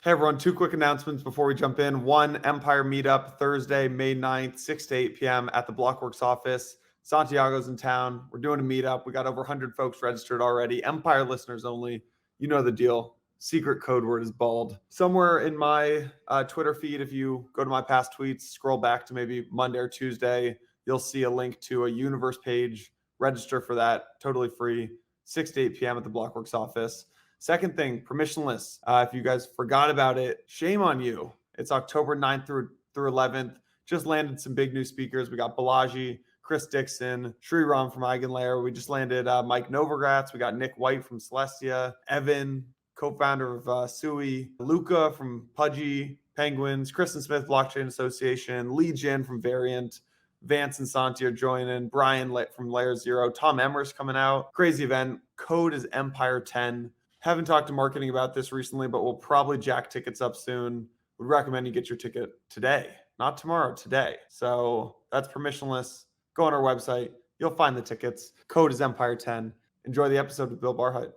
Hey everyone, two quick announcements before we jump in. One, Empire Meetup, Thursday, May 9th, 6 to 8 p.m. at the Blockworks office. Santiago's in town. We're doing a meetup. We got over 100 folks registered already. Empire listeners only. You know the deal. Secret code word is bald. Somewhere in my Twitter feed, if you go to my past tweets, scroll back to maybe Monday or Tuesday, you'll see a link to a universe page. Register for that, totally free, 6 to 8 p.m. at the Blockworks office. Second thing, permissionless. If you guys forgot about it, shame on you. It's October 9th through 11th. Just landed some big new speakers. We got Balaji, Chris Dixon, Sriram from Eigenlayer. We just landed Mike Novogratz. We got Nick White from Celestia, Evan, co-founder of Sui, Luca from Pudgy, Penguins, Kristen Smith, Blockchain Association, Lee Jin from Variant, Vance and Santi are joining, Brian from Layer Zero, Tom Emmer's coming out. Crazy event. Code is Empire 10. Haven't talked to marketing about this recently, but we'll probably jack tickets up soon. Would recommend you get your ticket today, not tomorrow, today. So that's permissionless. Go on our website. You'll find the tickets. Code is Empire 10. Enjoy the episode with Bill Barhydt.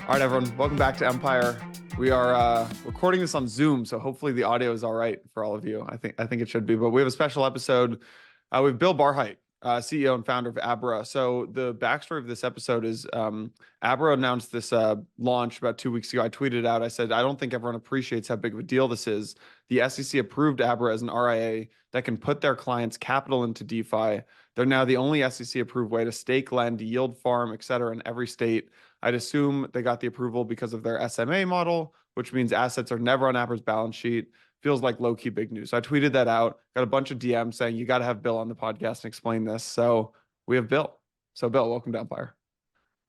All right, everyone. Welcome back to Empire. We are recording this on Zoom, so hopefully the audio is all right for all of you. I think it should be. But we have a special episode with Bill Barhydt, CEO and founder of Abra. So the backstory of this episode is Abra announced this launch about 2 weeks ago. I tweeted it out. I said, I don't think everyone appreciates how big of a deal this is. The SEC approved Abra as an RIA that can put their clients' capital into DeFi. They're now the only SEC approved way to stake, lend, yield farm, et cetera, in every state. I'd assume they got the approval because of their SMA model, which means assets are never on Abra's balance sheet. Feels like low-key big news. So I tweeted that out, got a bunch of DMs saying, you got to have Bill on the podcast and explain this. So we have Bill. So Bill, welcome to Empire.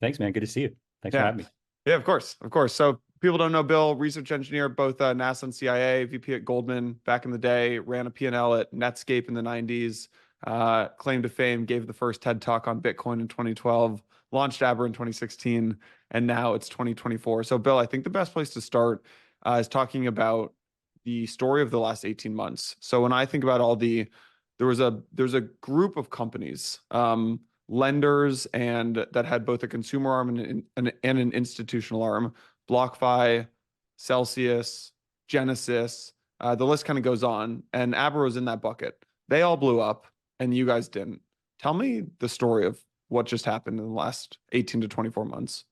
Thanks, man. Good to see you. Thanks for having me. Yeah, of course. Of course. So people don't know Bill, research engineer at both NASA and CIA, VP at Goldman back in the day, ran a P&L at Netscape in the 90s, claim to fame, gave the first TED Talk on Bitcoin in 2012, launched Abra in 2016, and now it's 2024. So Bill, I think the best place to start is talking about the story of the last 18 months. So when I think about there's a group of companies, lenders, and that had both a consumer arm and an institutional arm, BlockFi, Celsius, Genesis, the list kind of goes on, and Abra was in that bucket. They all blew up and you guys didn't. Tell me the story of what just happened in the last 18 to 24 months.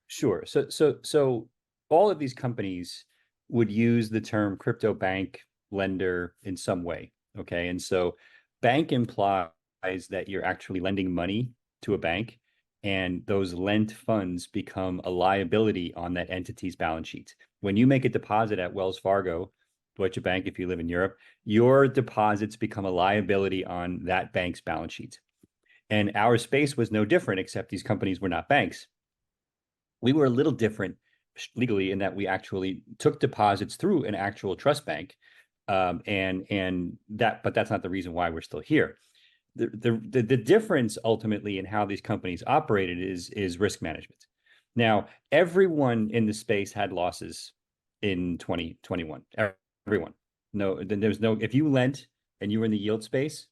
Sure. So all of these companies would use the term crypto bank lender in some way. Okay. And so bank implies that you're actually lending money to a bank, and those lent funds become a liability on that entity's balance sheet. When you make a deposit at Wells Fargo, Deutsche Bank, if you live in Europe, your deposits become a liability on that bank's balance sheet. And our space was no different, except these companies were not banks. We were a little different legally in that we actually took deposits through an actual trust bank, but that's not the reason why we're still here. The difference ultimately in how these companies operated is risk management. Now, everyone in the space had losses in 2021. Everyone. If you lent and you were in the yield space,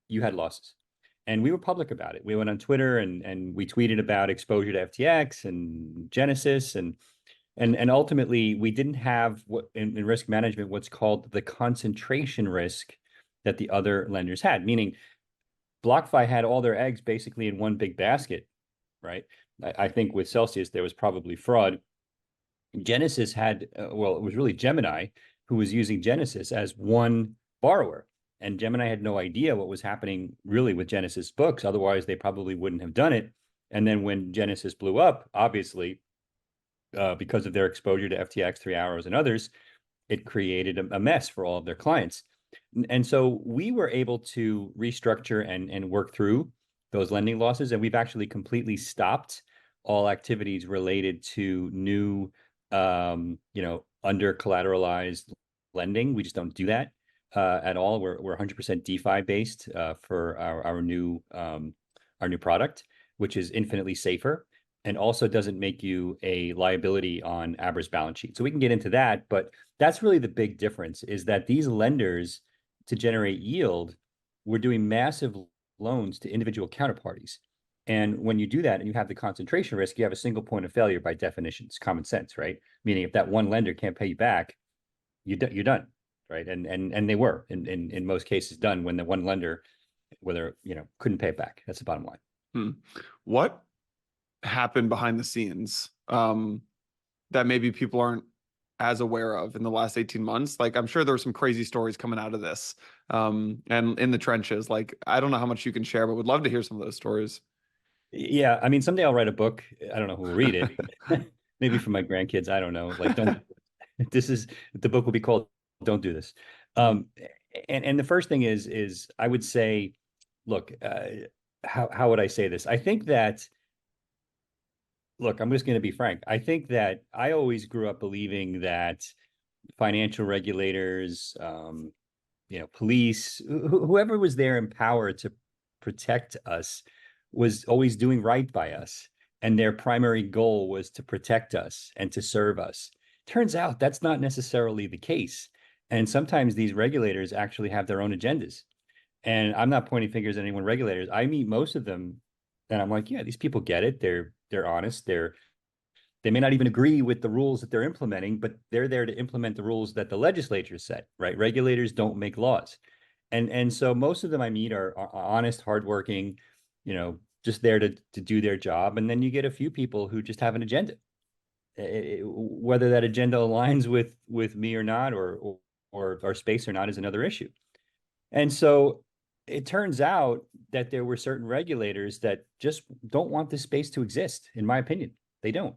you had losses. And we were public about it. We went on Twitter and we tweeted about exposure to FTX and Genesis, and ultimately we didn't have what in risk management what's called the concentration risk that the other lenders had. Meaning, BlockFi had all their eggs basically in one big basket, right? I think with Celsius there was probably fraud. Genesis had it was really Gemini who was using Genesis as one borrower. And Gemini had no idea what was happening really with Genesis books. Otherwise, they probably wouldn't have done it. And then when Genesis blew up, obviously, because of their exposure to FTX, 3 Arrows, and others, it created a mess for all of their clients. And so we were able to restructure and work through those lending losses. And we've actually completely stopped all activities related to new, under collateralized lending. We just don't do that. At all. We're 100% DeFi based for our new product, which is infinitely safer and also doesn't make you a liability on Abra's balance sheet. So we can get into that, but that's really the big difference is that these lenders, to generate yield, were doing massive loans to individual counterparties. And when you do that and you have the concentration risk, you have a single point of failure by definition. It's common sense, right? Meaning if that one lender can't pay you back, you're done, right? And they were in most cases done when the one lender, whether couldn't pay it back. That's the bottom line. What happened behind the scenes that maybe people aren't as aware of in the last 18 months? Like, I'm sure there were some crazy stories coming out of this and in the trenches. Like, I don't know how much you can share, but would love to hear some of those stories. Yeah, I mean, someday I'll write a book. I don't know who will read it. Maybe for my grandkids. I don't know. Like, don't. The book will be called "Don't Do This." And the first thing is I would say, look, how would I say this? I think that, look, I'm just going to be frank. I think that I always grew up believing that financial regulators, police, whoever was there in power to protect us was always doing right by us. And their primary goal was to protect us and to serve us. Turns out that's not necessarily the case. And sometimes these regulators actually have their own agendas. And I'm not pointing fingers at anyone regulators. I meet most of them and I'm like, yeah, these people get it. They're honest. They may not even agree with the rules that they're implementing, but they're there to implement the rules that the legislature set, right? Regulators don't make laws. And so most of them I meet are honest, hardworking, just there to do their job. And then you get a few people who just have an agenda. Whether that agenda aligns with me or not, or our space or not, is another issue. And so it turns out that there were certain regulators that just don't want this space to exist. In my opinion, they don't.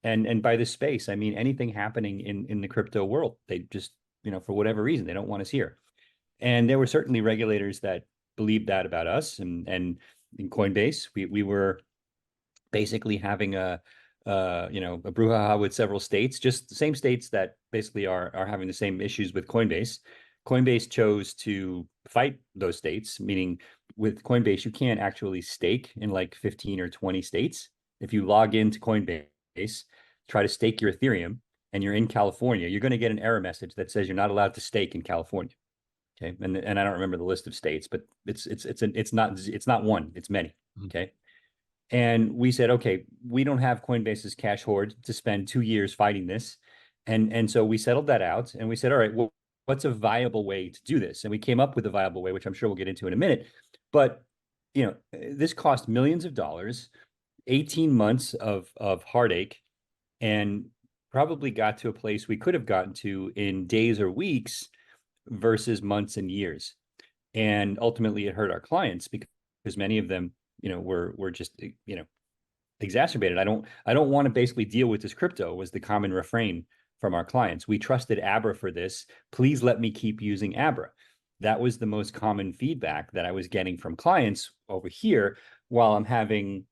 And by this space, I mean anything happening in the crypto world. They just, for whatever reason, they don't want us here. And there were certainly regulators that believed that about us. And in Coinbase, we were basically having a brouhaha with several states, just the same states that basically are having the same issues with Coinbase. Coinbase chose to fight those states, meaning with Coinbase, you can't actually stake in like 15 or 20 states. If you log into Coinbase, try to stake your Ethereum, and you're in California, you're going to get an error message that says you're not allowed to stake in California. Okay, and I don't remember the list of states, but it's not one, it's many. Okay. And we said, okay, we don't have Coinbase's cash hoard to spend 2 years fighting this. And so we settled that out and we said, all right, well, what's a viable way to do this? And we came up with a viable way, which I'm sure we'll get into in a minute. But, this cost millions of dollars, 18 months of heartache, and probably got to a place we could have gotten to in days or weeks versus months and years. And ultimately it hurt our clients because many of them, were just, exacerbated. I don't want to basically deal with this crypto, was the common refrain from our clients. We trusted Abra for this. Please let me keep using Abra. That was the most common feedback that I was getting from clients over here, while I'm having,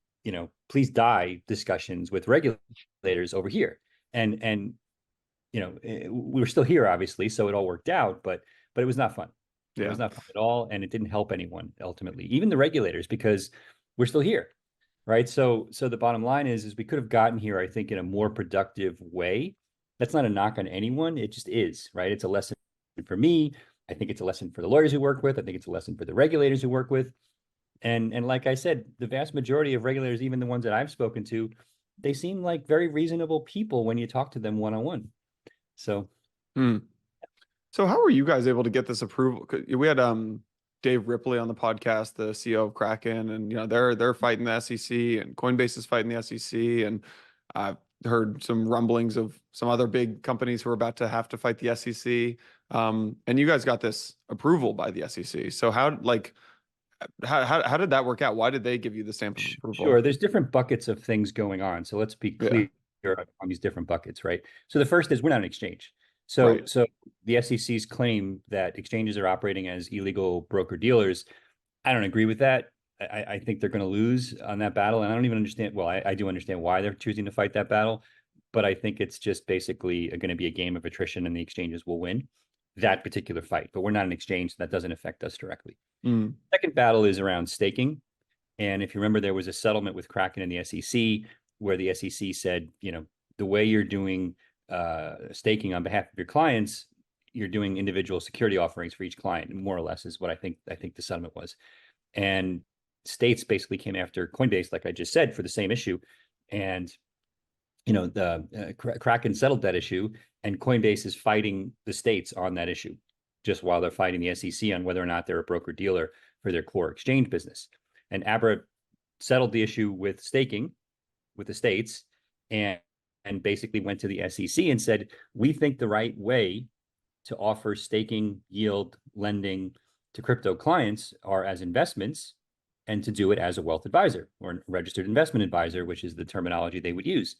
please die discussions with regulators over here. And we were still here, obviously, so it all worked out, but it was not fun. Yeah. It was not fun at all, and it didn't help anyone ultimately, even the regulators, because we're still here, right? So the bottom line is we could have gotten here, I think, in a more productive way. That's not a knock on anyone. It just is, right? It's a lesson for me. I think it's a lesson for the lawyers who work with. I think it's a lesson for the regulators who work with. And like I said, the vast majority of regulators, even the ones that I've spoken to, they seem like very reasonable people when you talk to them one-on-one. So. So how were you guys able to get this approval? We had Dave Ripley on the podcast, the CEO of Kraken, and they're fighting the SEC, and Coinbase is fighting the SEC, and I've heard some rumblings of some other big companies who are about to have to fight the SEC. And you guys got this approval by the SEC. So how did that work out? Why did they give you the stamp of approval? Sure, there's different buckets of things going on. So let's be clear on these different buckets, right? So the first is we're not an exchange. So the SEC's claim that exchanges are operating as illegal broker-dealers, I don't agree with that. I think they're going to lose on that battle. And I don't even understand. Well, I do understand why they're choosing to fight that battle, but I think it's just basically going to be a game of attrition and the exchanges will win that particular fight. But we're not an exchange, so that doesn't affect us directly. Second battle is around staking. And if you remember, there was a settlement with Kraken and the SEC where the SEC said, the way you're doing staking on behalf of your clients, you're doing individual security offerings for each client, more or less, is what I think the settlement was. And states basically came after Coinbase, like I just said, for the same issue. And, the Kraken settled that issue, and Coinbase is fighting the states on that issue, just while they're fighting the SEC on whether or not they're a broker dealer for their core exchange business. And Abra settled the issue with staking with the states, and basically went to the SEC and said, we think the right way to offer staking, yield, lending to crypto clients are as investments, and to do it as a wealth advisor or a registered investment advisor, which is the terminology they would use.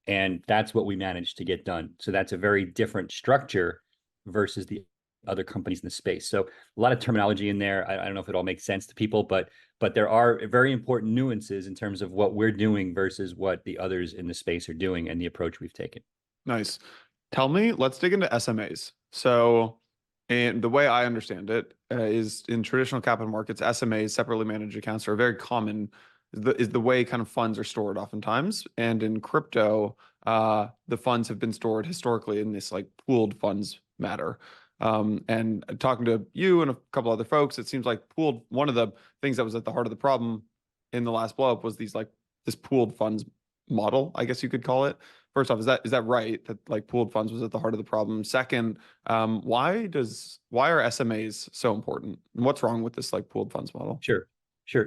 And that's what we managed to get done. So that's a very different structure versus the other companies in the space. So a lot of terminology in there. I don't know if it all makes sense to people, but there are very important nuances in terms of what we're doing versus what the others in the space are doing and the approach we've taken. Nice. Let's dig into SMAs. So, and the way I understand it is in traditional capital markets, SMAs, separately managed accounts, are very common, is the way kind of funds are stored oftentimes. And in crypto, the funds have been stored historically in this like pooled funds matter. And talking to you and a couple other folks, it seems like one of the things that was at the heart of the problem in the last blow up was this pooled funds model, I guess you could call it. First off, is that right? That like pooled funds was at the heart of the problem. Second, why are SMAs so important? And what's wrong with this like pooled funds model? Sure.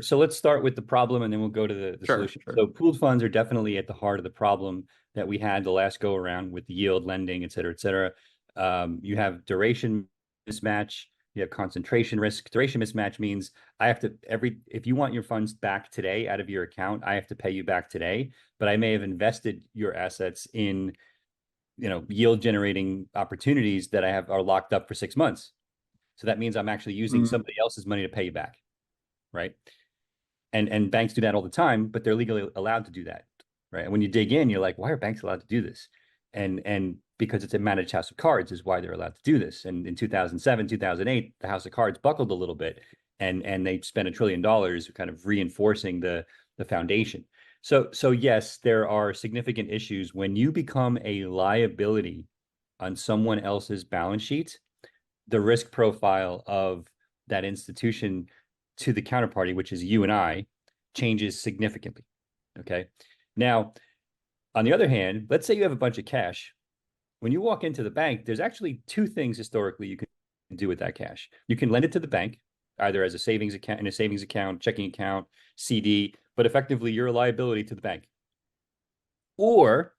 So let's start with the problem, and then we'll go to the solution. Sure. So pooled funds are definitely at the heart of the problem that we had the last go around with the yield lending, et cetera, et cetera. You have duration mismatch, you have concentration risk. Duration mismatch means if you want your funds back today out of your account, I have to pay you back today, but I may have invested your assets in, yield generating opportunities that are locked up for 6 months. So that means I'm actually using somebody else's money to pay you back. Right. And banks do that all the time, but they're legally allowed to do that. Right. And when you dig in, you're like, why are banks allowed to do this? And because it's a managed house of cards is why they're allowed to do this. And in 2007, 2008, the house of cards buckled a little bit, and they spent $1 trillion kind of reinforcing the foundation. So yes, there are significant issues when you become a liability on someone else's balance sheet. The risk profile of that institution to the counterparty, which is you and I, changes significantly. Okay. Now, on the other hand, let's say you have a bunch of cash. When you walk into the bank, there's actually two things historically you can do with that cash. You can lend it to the bank, either as a savings account, checking account, CD, but effectively you're a liability to the bank. Or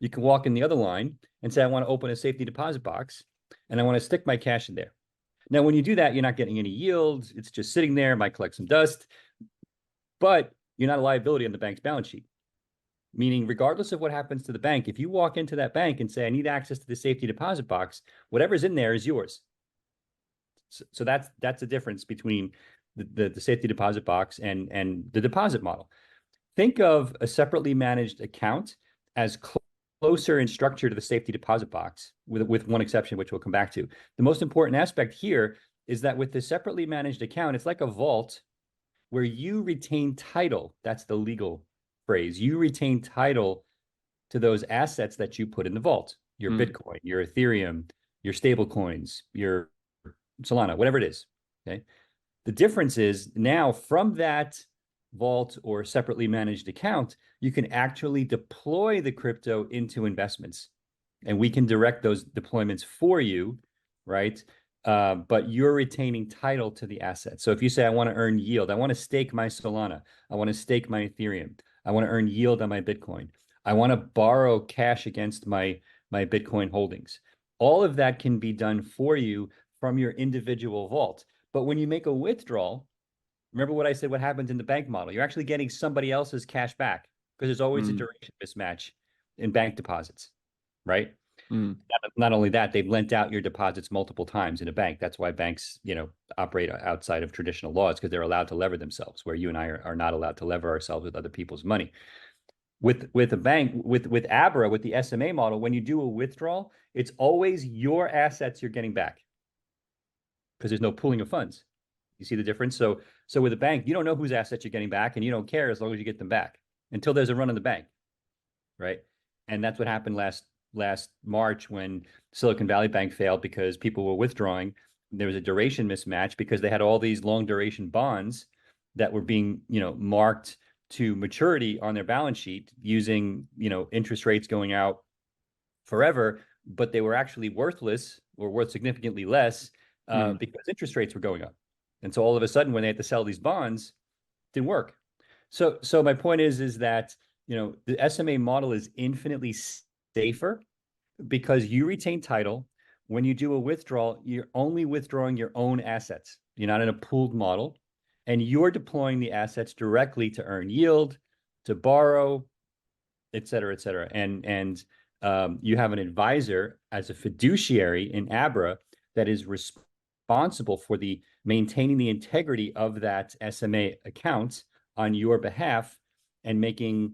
you can walk in the other line and say, I want to open a safety deposit box and I want to stick my cash in there. Now, when you do that, you're not getting any yield. It's just sitting there, might collect some dust, but you're not a liability on the bank's balance sheet. Meaning, regardless of what happens to the bank, if you walk into that bank and say, I need access to the safety deposit box, whatever's in there is yours. So that's the difference between the safety deposit box and the deposit model. Think of a separately managed account as closer in structure to the safety deposit box, with one exception, which we'll come back to. The most important aspect here is that with the separately managed account, it's like a vault where you retain title. That's the legal phrase. You retain title to those assets that you put in the vault, your Bitcoin, your Ethereum, your stable coins, your Solana, whatever it is. Okay. The difference is now from that vault or separately managed account, you can actually deploy the crypto into investments, and we can direct those deployments for you, right? But you're retaining title to the asset. So if you say, I want to earn yield, I want to stake my Solana, I want to stake my Ethereum, I want to earn yield on my Bitcoin, I want to borrow cash against my Bitcoin holdings. All of that can be done for you from your individual vault. But when you make a withdrawal, remember what I said, what happens in the bank model? You're actually getting somebody else's cash back, because there's always a duration mismatch in bank deposits, right? Not only that, they've lent out your deposits multiple times in a bank. That's why banks, operate outside of traditional laws, because they're allowed to lever themselves, where you and I are not allowed to lever ourselves with other people's money. With a bank, with Abra, with the SMA model, when you do a withdrawal, it's always your assets you're getting back, because there's no pooling of funds. You see the difference? So with a bank, you don't know whose assets you're getting back, and you don't care as long as you get them back until there's a run on the bank, right? And that's what happened last March when Silicon Valley Bank failed, because people were withdrawing. There was a duration mismatch because they had all these long duration bonds that were being, marked to maturity on their balance sheet using, interest rates going out forever, but they were actually worthless or worth significantly less because interest rates were going up. And so all of a sudden, when they had to sell these bonds, it didn't work. So my point is that, the SMA model is infinitely safer because you retain title. When you do a withdrawal, you're only withdrawing your own assets. You're not in a pooled model, and you're deploying the assets directly to earn yield, to borrow, et cetera, et cetera. And you have an advisor as a fiduciary in Abra that is responsible for the maintaining the integrity of that SMA account on your behalf and making,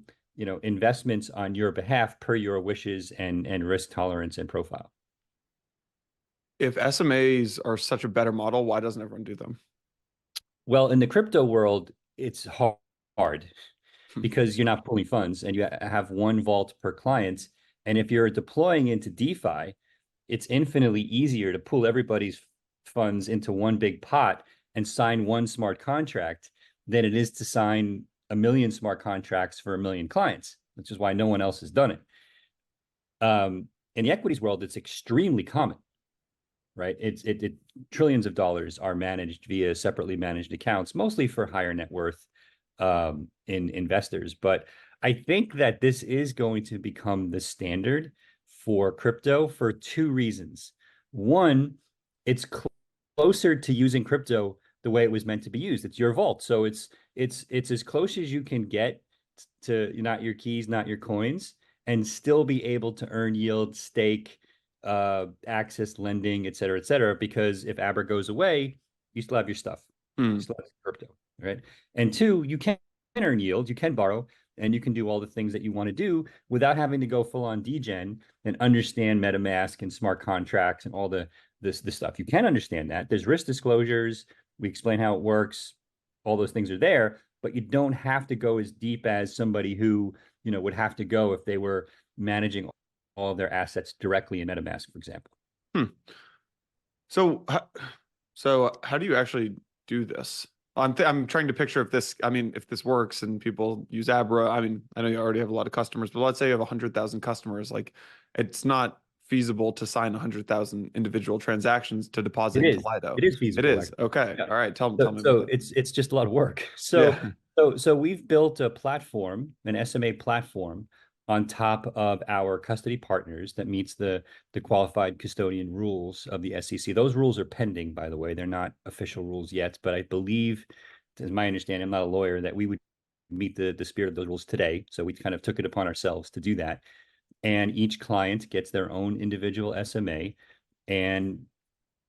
investments on your behalf per your wishes and risk tolerance and profile. If SMAs are such a better model, why doesn't everyone do them? Well, in the crypto world, it's hard because you're not pulling funds and you have one vault per client. And if you're deploying into DeFi, it's infinitely easier to pull everybody's funds into one big pot and sign one smart contract than it is to sign 1 million smart contracts for 1 million clients, which is why no one else has done it. In the equities world, it's extremely common, right? It trillions of dollars are managed via separately managed accounts, mostly for higher net worth in investors. But I think that this is going to become the standard for crypto for 2 reasons. One, it's closer to using crypto the way it was meant to be used. It's your vault. So it's as close as you can get to not your keys, not your coins, and still be able to earn yield, stake, access lending, et cetera, because if Abra goes away, you still have your stuff. You still have crypto, right? And 2, you can earn yield, you can borrow, and you can do all the things that you want to do without having to go full on degen and understand MetaMask and smart contracts and all this stuff. You can understand that. There's risk disclosures. We explain how it works. All those things are there, but you don't have to go as deep as somebody who, would have to go if they were managing all of their assets directly in MetaMask, for example. So how do you actually do this? I'm trying to picture if this works and people use Abra. I know you already have a lot of customers, but let's say you have 100,000 customers. Like, it's not feasible to sign 100,000 individual transactions to deposit into Lido. It is feasible. It is. Okay. Yeah. All right. Tell me So about that. it's just a lot of work. So we've built a platform, an SMA platform, on top of our custody partners that meets the qualified custodian rules of the SEC. Those rules are pending, by the way. They're not official rules yet, but I believe, as my understanding, I'm not a lawyer, that we would meet the spirit of those rules today. So we kind of took it upon ourselves to do that. And each client gets their own individual SMA, and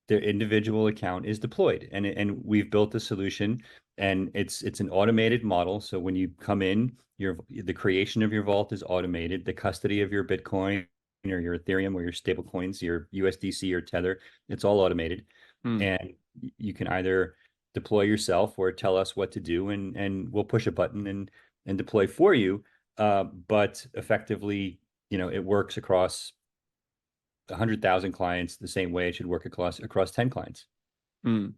their individual account is deployed. And we've built a solution, and it's an automated model. So when you come in, the creation of your vault is automated. The custody of your Bitcoin or your Ethereum or your stable coins, your USDC or Tether, it's all automated. And you can either deploy yourself or tell us what to do, and we'll push a button and deploy for you. But effectively, it works across 100,000 clients the same way it should work across 10 clients. Can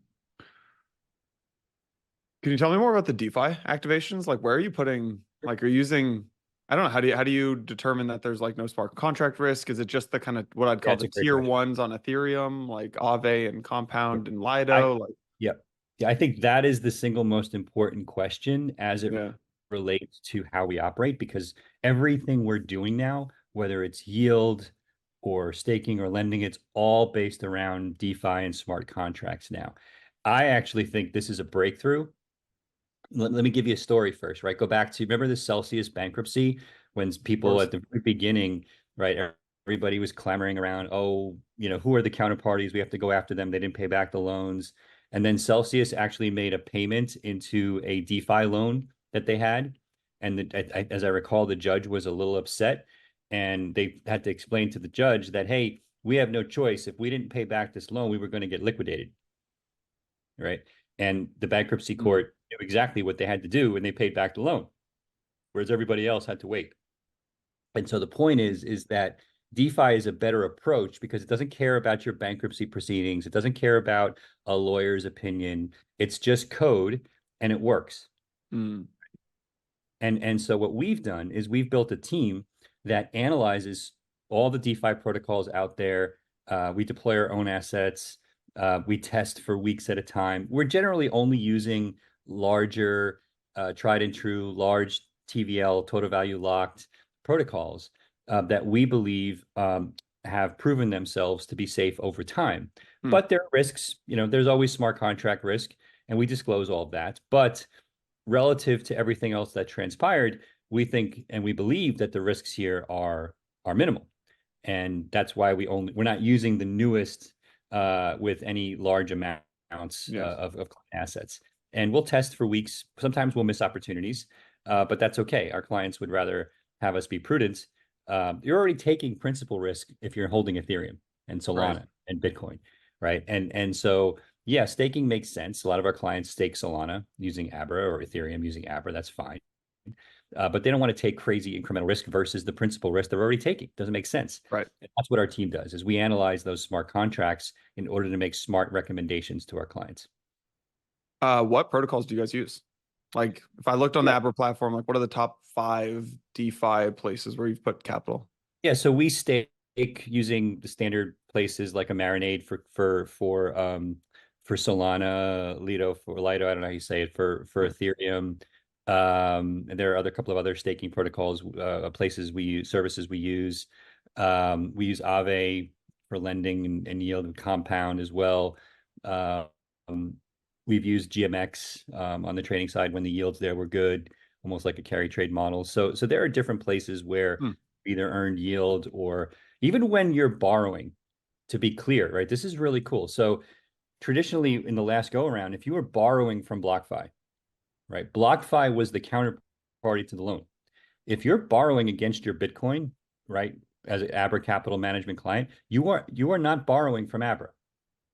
you tell me more about the DeFi activations? Like, where are you putting, like, are you using, I don't know, how do you determine that there's like no smart contract risk? Is it just the kind of what I'd call the tier ones on Ethereum, like Aave and Compound and Lido? Yeah, I think that is the single most important question as it relates to how we operate, because everything we're doing now, whether it's yield or staking or lending, it's all based around DeFi and smart contracts now. I actually think this is a breakthrough. Let me give you a story first, right? Go back to, remember the Celsius bankruptcy, when people at the beginning, right, everybody was clamoring around, who are the counterparties? We have to go after them. They didn't pay back the loans. And then Celsius actually made a payment into a DeFi loan that they had. And as I recall, the judge was a little upset, and they had to explain to the judge that, hey, we have no choice. If we didn't pay back this loan, we were going to get liquidated, right? And the bankruptcy court knew exactly what they had to do, and they paid back the loan, whereas everybody else had to wait. And so the point is that DeFi is a better approach because it doesn't care about your bankruptcy proceedings. It doesn't care about a lawyer's opinion. It's just code. and it works. Mm. And so what we've done is we've built a team that analyzes all the DeFi protocols out there. We deploy our own assets. We test for weeks at a time. We're generally only using larger, tried and true, large TVL, total value locked protocols that we believe have proven themselves to be safe over time. But there are risks. There's always smart contract risk, and we disclose all of that. But relative to everything else that transpired, we think and we believe that the risks here are minimal. And that's why we're not using the newest with any large amounts of assets. And we'll test for weeks. Sometimes we'll miss opportunities, but that's okay. Our clients would rather have us be prudent. You're already taking principal risk if you're holding Ethereum and Solana and Bitcoin, right? And so, yeah, staking makes sense. A lot of our clients stake Solana using Abra or Ethereum using Abra. That's fine. But they don't want to take crazy incremental risk versus the principal risk they're already taking. Doesn't make sense. Right. And that's what our team does, is we analyze those smart contracts in order to make smart recommendations to our clients. What protocols do you guys use? Like, if I looked on the Abra platform, like, what are the top 5 DeFi places where you've put capital? Yeah, so we stake using the standard places like a Marinade for Solana, Lido, I don't know how you say it, for Ethereum. And there are a couple of other staking protocols, places we use, services we use. We use Aave for lending and yield and Compound as well. We've used GMX on the trading side when the yields there were good, almost like a carry trade model. So there are different places where either earned yield or even when you're borrowing, to be clear, right? This is really cool. So traditionally in the last go around, if you were borrowing from BlockFi, right? BlockFi was the counterparty to the loan. If you're borrowing against your Bitcoin, right, as an Abra capital management client, you are not borrowing from Abra.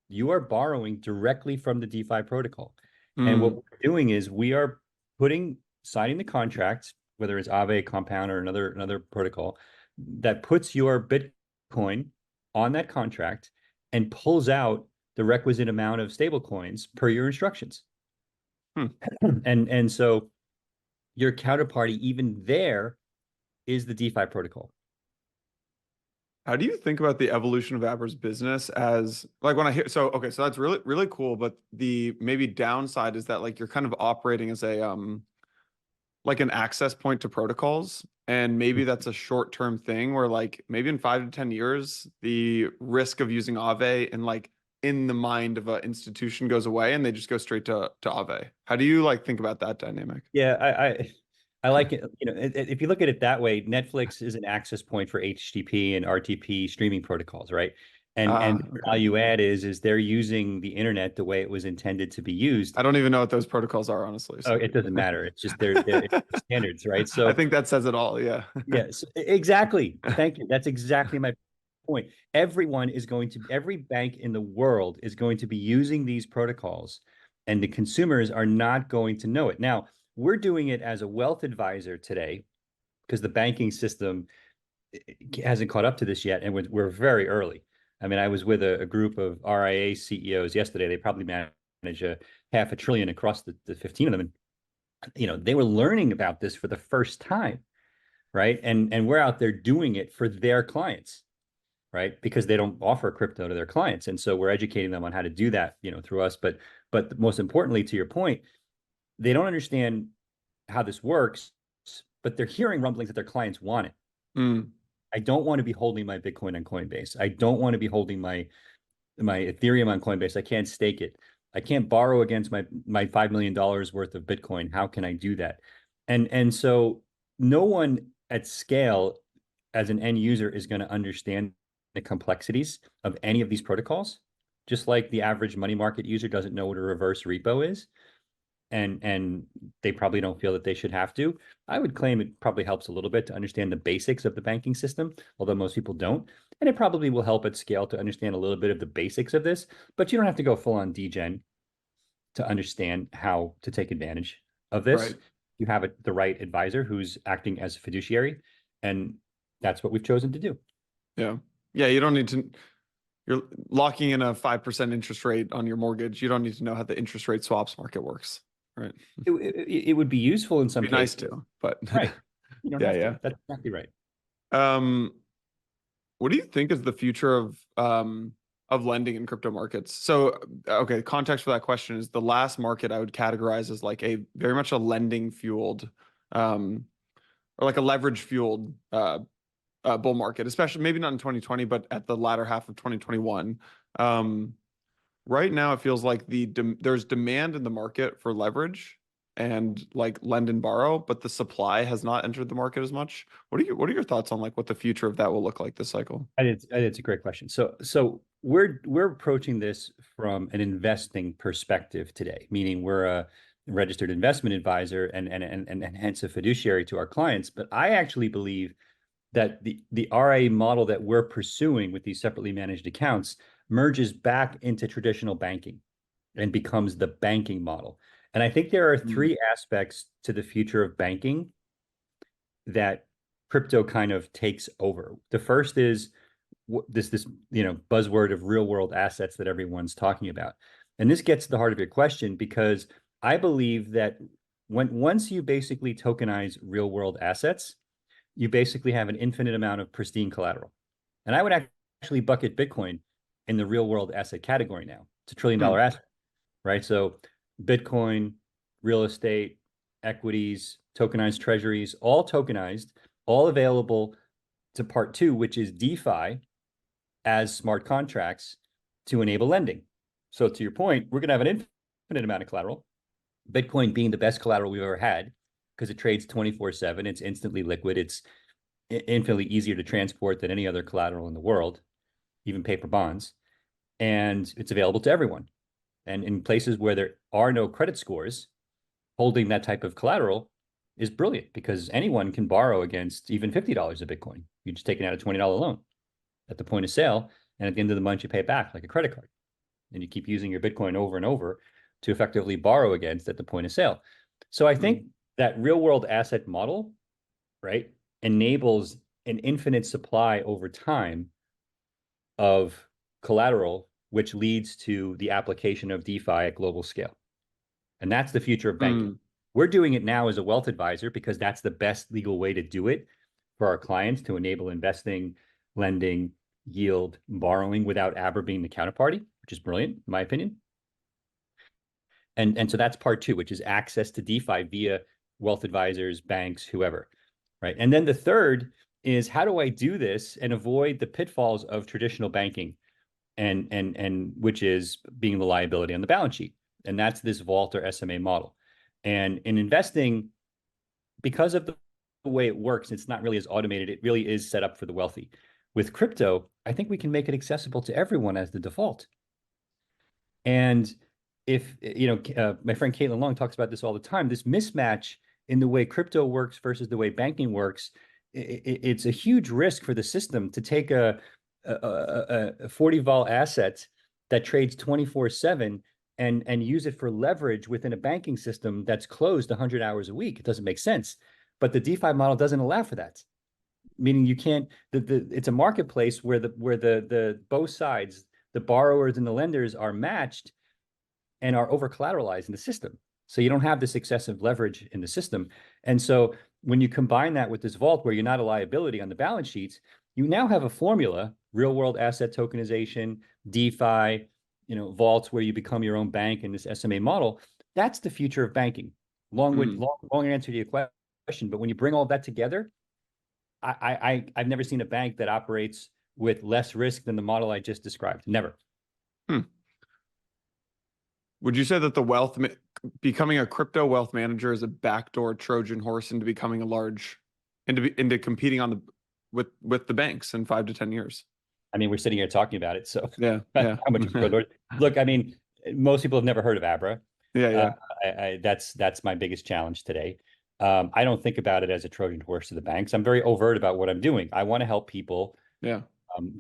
You are borrowing directly from the DeFi protocol. And what we're doing is we are signing the contract, whether it's Aave, Compound, or another protocol, that puts your Bitcoin on that contract and pulls out the requisite amount of stable coins per your instructions. And so your counterparty even there is the DeFi protocol. How do you think about the evolution of Abra's business as, like, when I hear, so that's really, really cool, but the maybe downside is that, like, you're kind of operating as a like an access point to protocols, and maybe that's a short-term thing where, like, maybe in 5 to 10 years the risk of using Aave and, like, in the mind of an institution goes away and they just go straight to Aave. How do you, like, think about that dynamic? Yeah, I like it. If you look at it that way, Netflix is an access point for HTTP and RTP streaming protocols, right? And the value add is they're using the internet the way it was intended to be used. I don't even know what those protocols are, honestly. So. Oh, it doesn't matter. It's just they're standards, right? So I think that says it all. Yeah. Yes, exactly. Thank you. That's exactly my point. Every bank in the world is going to be using these protocols, and the consumers are not going to know it. Now, we're doing it as a wealth advisor today because the banking system hasn't caught up to this yet, and we're very early. I mean, I was with a group of RIA CEOs yesterday. They probably manage a $500 billion across the 15 of them. And, they were learning about this for the first time, right? And we're out there doing it for their clients, right? Because they don't offer crypto to their clients. And so we're educating them on how to do that, through us. But most importantly, to your point, they don't understand how this works, but they're hearing rumblings that their clients want it. I don't want to be holding my Bitcoin on Coinbase. I don't want to be holding my Ethereum on Coinbase. I can't stake it. I can't borrow against my $5 million worth of Bitcoin. How can I do that? And so no one at scale as an end user is going to understand the complexities of any of these protocols, just like the average money market user doesn't know what a reverse repo is. And they probably don't feel that they should have to. I would claim it probably helps a little bit to understand the basics of the banking system, although most people don't. And it probably will help at scale to understand a little bit of the basics of this, but you don't have to go full on degen to understand how to take advantage of this. Right. You have the right advisor who's acting as a fiduciary, and that's what we've chosen to do. Yeah. Yeah, you don't need to, you're locking in a 5% interest rate on your mortgage. You don't need to know how the interest rate swaps market works. Right. It would be useful in some Be nice cases. to, but Right. You don't yeah, have yeah. to. That's exactly right. What do you think is the future of lending in crypto markets? So, okay, context for that question is the last market I would categorize as like a very much a lending fueled, or like a leverage fueled bull market, especially maybe not in 2020, but at the latter half of 2021. Right now, it feels like there's demand in the market for leverage and like lend and borrow, but the supply has not entered the market as much. What are your thoughts on like what the future of that will look like this cycle? It's a great question. So we're approaching this from an investing perspective today, meaning we're a registered investment advisor and hence a fiduciary to our clients. But I actually believe that the RA model that we're pursuing with these separately managed accounts merges back into traditional banking and becomes the banking model. And I think there are three aspects to the future of banking that crypto kind of takes over. The first is this buzzword of real world assets that everyone's talking about. And this gets to the heart of your question, because I believe that once you basically tokenize real world assets, you basically have an infinite amount of pristine collateral. And I would actually bucket Bitcoin in the real world asset category now. It's $1 trillion asset, right? So Bitcoin, real estate, equities, tokenized treasuries, all tokenized, all available to part two, which is DeFi as smart contracts to enable lending. So to your point, we're going to have an infinite amount of collateral, Bitcoin being the best collateral we've ever had because it trades 24/7. It's instantly liquid. It's infinitely easier to transport than any other collateral in the world, even paper bonds. And it's available to everyone. And in places where there are no credit scores, holding that type of collateral is brilliant because anyone can borrow against even $50 of Bitcoin. You just take it out a $20 loan at the point of sale. And at the end of the month, you pay it back like a credit card. And you keep using your Bitcoin over and over to effectively borrow against at the point of sale. So I think that real world asset model, right, enables an infinite supply over time of collateral, which leads to the application of DeFi at global scale. And that's the future of banking. We're doing it now as a wealth advisor because that's the best legal way to do it for our clients to enable investing, lending, yield, borrowing without Abra being the counterparty, which is brilliant, in my opinion. And so that's part two, which is access to DeFi via wealth advisors, banks, whoever, right? And then the third is how do I do this and avoid the pitfalls of traditional banking, and which is being the liability on the balance sheet. And that's this vault or SMA model. And in investing, because of the way it works, it's not really as automated. It really is set up for the wealthy. With crypto, I think we can make it accessible to everyone as the default. And if, my friend Caitlin Long talks about this all the time, this mismatch in the way crypto works versus the way banking works, it's a huge risk for the system to take a 40 vol asset that trades 24/7 and use it for leverage within a banking system that's closed 100 hours a week. It doesn't make sense. But the DeFi model doesn't allow for that. Meaning you can't, it's a marketplace where the both sides, the borrowers and the lenders, are matched and are over collateralized in the system. So you don't have this excessive leverage in the system. And so when you combine that with this vault where you're not a liability on the balance sheets, you now have a formula, real world asset tokenization, DeFi, vaults where you become your own bank in this SMA model. That's the future of banking. Long answer to your question, but when you bring all of that together, I've never seen a bank that operates with less risk than the model I just described. Never. Would you say that becoming a crypto wealth manager is a backdoor Trojan horse into becoming into competing with the banks in 5 to 10 years? I mean, we're sitting here talking about it, so yeah. How much of a look? I mean, most people have never heard of Abra. That's my biggest challenge today. I don't think about it as a Trojan horse to the banks. I'm very overt about what I'm doing. I want to help people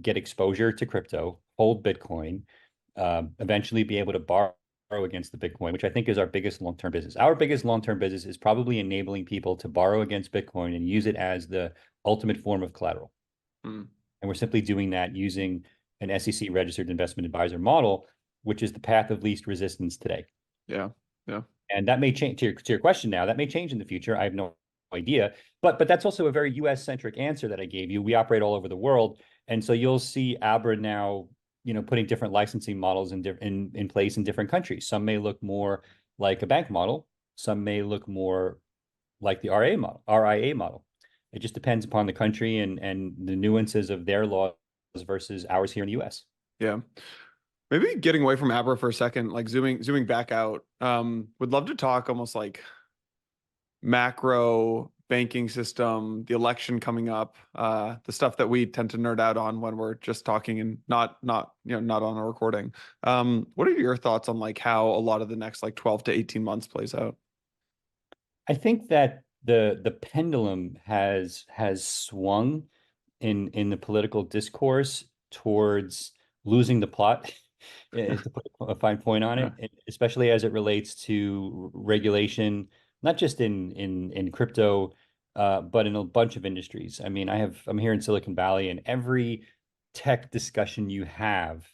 get exposure to crypto, hold Bitcoin, eventually be able to borrow against the Bitcoin, which I think is our biggest long-term business. Our biggest long-term business is probably enabling people to borrow against Bitcoin and use it as the ultimate form of collateral. And we're simply doing that using an SEC registered investment advisor model, which is the path of least resistance today. Yeah. And that may change to your question now. That may change in the future. I have no idea. But that's also a very US centric answer that I gave you. We operate all over the world. And so you'll see Abra now, putting different licensing models in place in different countries. Some may look more like a bank model. Some may look more like the RIA model. It just depends upon the country and the nuances of their laws versus ours here in the US. Yeah. Maybe getting away from Abra for a second, like zooming back out. Would love to talk almost like macro banking system, the election coming up, the stuff that we tend to nerd out on when we're just talking and not on a recording. What are your thoughts on like how a lot of the next like 12 to 18 months plays out? I think that the pendulum has swung in the political discourse towards losing the plot, to put a fine point on it, especially as it relates to regulation, not just in crypto, but in a bunch of industries. I mean, I'm here in Silicon Valley, and every tech discussion you have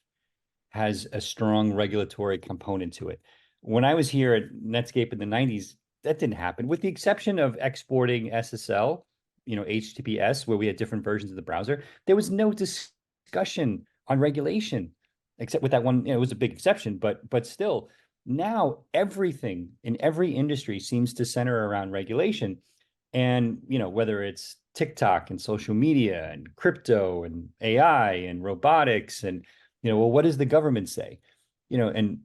has a strong regulatory component to it. When I was here at Netscape in the 90s, that didn't happen, with the exception of exporting SSL, HTTPS, where we had different versions of the browser. There was no discussion on regulation, except with that one. It was a big exception, but still, now everything in every industry seems to center around regulation. And whether it's TikTok and social media and crypto and AI and robotics and well, what does the government say? And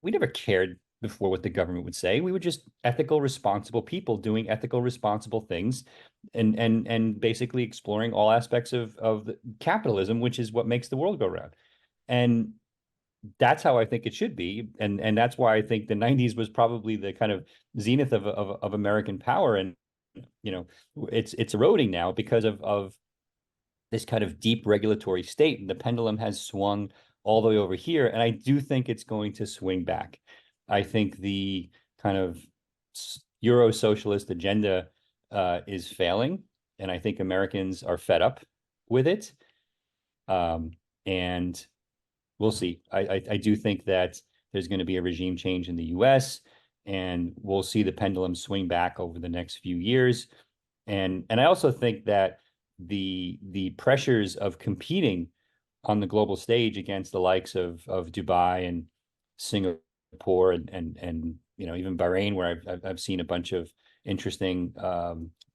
we never cared before what the government would say. We were just ethical, responsible people doing ethical, responsible things, and basically exploring all aspects of capitalism, which is what makes the world go round. And that's how I think it should be. And that's why I think the 90s was probably the kind of zenith of American power. And it's eroding now because of this kind of deep regulatory state. And the pendulum has swung all the way over here. And I do think it's going to swing back. I think the kind of Euro socialist agenda is failing, and I think Americans are fed up with it. And we'll see. I do think that there's going to be a regime change in the US, and we'll see the pendulum swing back over the next few years. And I also think that the pressures of competing on the global stage against the likes of Dubai and Singapore and even Bahrain, where I've seen a bunch of interesting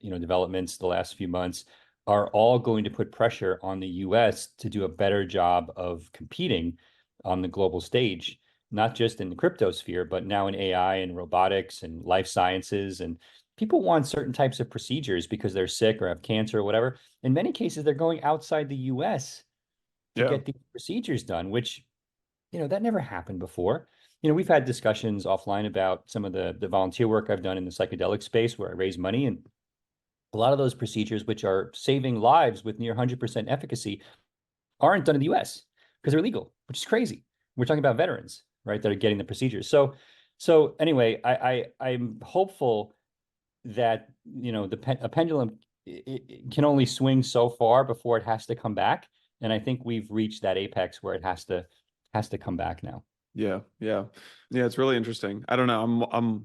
developments the last few months, are all going to put pressure on the US to do a better job of competing on the global stage, not just in the crypto sphere, but now in AI and robotics and life sciences. And people want certain types of procedures because they're sick or have cancer or whatever. In many cases, they're going outside the US to get these procedures done, which that never happened before. We've had discussions offline about some of the volunteer work I've done in the psychedelic space, where I raise money, and a lot of those procedures, which are saving lives with near 100% efficacy, aren't done in the US because they're illegal, which is crazy. We're talking about veterans, right, that are getting the procedures. So anyway, I'm hopeful that a pendulum it can only swing so far before it has to come back, and I think we've reached that apex where it has to come back now. Yeah. It's really interesting. I don't know.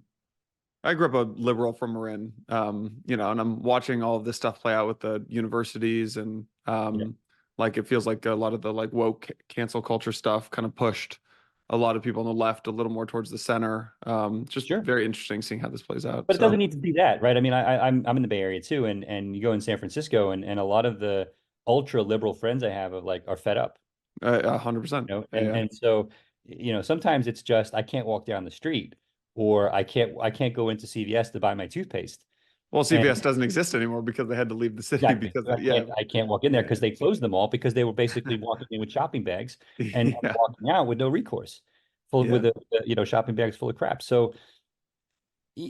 I grew up a liberal from Marin, and I'm watching all of this stuff play out with the universities, and like it feels like a lot of the like woke cancel culture stuff kind of pushed a lot of people on the left a little more towards the center. Just very interesting seeing how this plays out. But it doesn't need to be that, right? I mean, I'm in the Bay Area too, and you go in San Francisco, and a lot of the ultra liberal friends I have are fed up. 100%. And so sometimes it's just I can't walk down the street, or I can't go into CVS to buy my toothpaste. Well, CVS doesn't exist anymore because they had to leave the city because I can't walk in there because they closed them all because they were basically walking in with shopping bags and walking out with no recourse, with shopping bags full of crap. So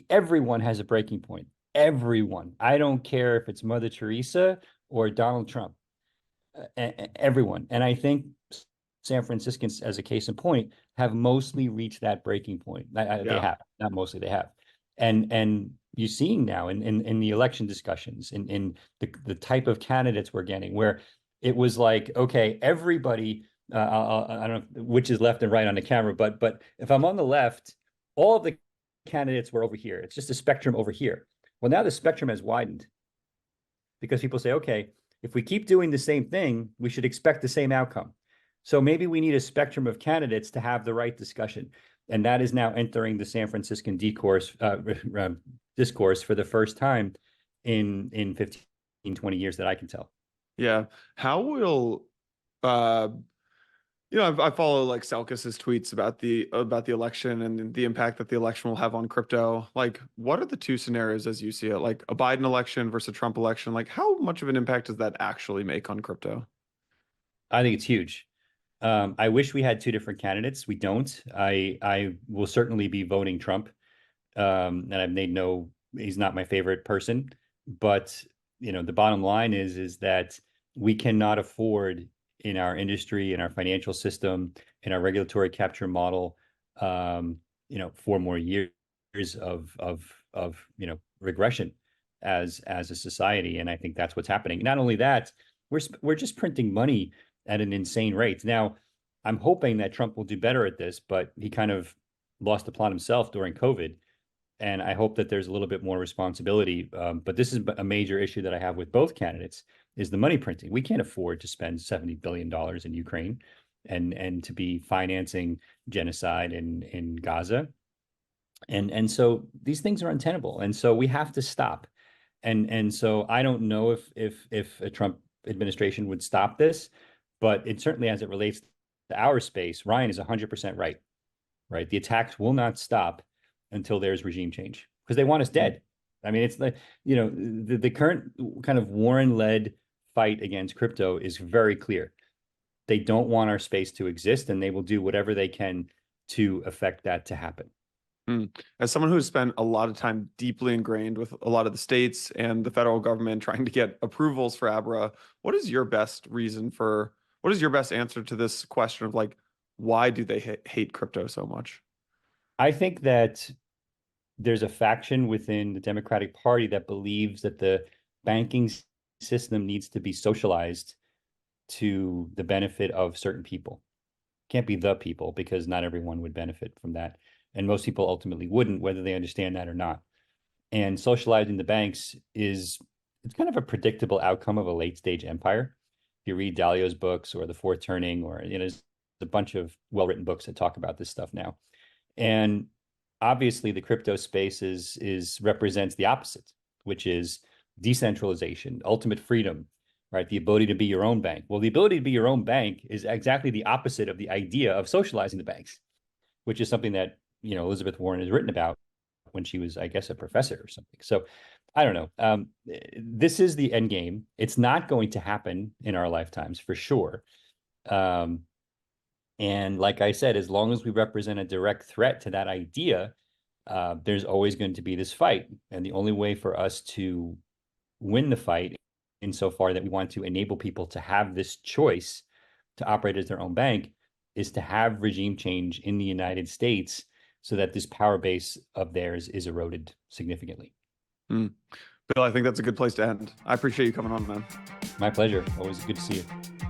everyone has a breaking point. Everyone. I don't care if it's Mother Teresa or Donald Trump. Everyone. And I think San Franciscans, as a case in point, have mostly reached that breaking point. They have, not mostly, they have. And you're seeing now in the election discussions, in the type of candidates we're getting, where it was like, okay, everybody, I don't know which is left and right on the camera, but if I'm on the left, all of the candidates were over here. It's just a spectrum over here. Well, now the spectrum has widened because people say, okay, if we keep doing the same thing, we should expect the same outcome. So maybe we need a spectrum of candidates to have the right discussion. And that is now entering the San Franciscan discourse for the first time in 15, 20 years that I can tell. Yeah. How will, I follow like Selkis's tweets about the election and the impact that the election will have on crypto. Like, what are the two scenarios as you see it? Like a Biden election versus a Trump election. Like, how much of an impact does that actually make on crypto? I think it's huge. I wish we had two different candidates. We don't. I will certainly be voting Trump. And I've made he's not my favorite person, but the bottom line is that we cannot afford in our industry, in our financial system, in our regulatory capture model, 4 more years of regression as a society. And I think that's what's happening. Not only that, we're just printing money at an insane rate. Now, I'm hoping that Trump will do better at this, but he kind of lost the plot himself during COVID. And I hope that there's a little bit more responsibility. But this is a major issue that I have with both candidates is the money printing. We can't afford to spend $70 billion in Ukraine and to be financing genocide in Gaza. And so these things are untenable. And so we have to stop. And so I don't know if a Trump administration would stop this, but it certainly, as it relates to our space, Ryan is 100% right? The attacks will not stop until there's regime change because they want us dead. I mean, it's like, the current kind of Warren-led fight against crypto is very clear. They don't want our space to exist, and they will do whatever they can to affect that to happen. As someone who's spent a lot of time deeply ingrained with a lot of the states and the federal government trying to get approvals for Abra, what is your best answer to this question of like, why do they hate crypto so much? I think that there's a faction within the Democratic Party that believes that the banking system needs to be socialized to the benefit of certain people. Can't be the people because not everyone would benefit from that. And most people ultimately wouldn't, whether they understand that or not. And socializing the banks it's kind of a predictable outcome of a late stage empire. If you read Dalio's books or The Fourth Turning, or, there's a bunch of well-written books that talk about this stuff now. And obviously the crypto space represents the opposite, which is decentralization, ultimate freedom, right? The ability to be your own bank. Well, the ability to be your own bank is exactly the opposite of the idea of socializing the banks, which is something that, Elizabeth Warren has written about when she was, I guess, a professor or something. So I don't know. This is the end game. It's not going to happen in our lifetimes for sure. And like I said, as long as we represent a direct threat to that idea, there's always going to be this fight. And the only way for us to win the fight, insofar that we want to enable people to have this choice to operate as their own bank, is to have regime change in the United States so that this power base of theirs is eroded significantly. Bill, I think that's a good place to end. I appreciate you coming on, man. My pleasure. Always good to see you.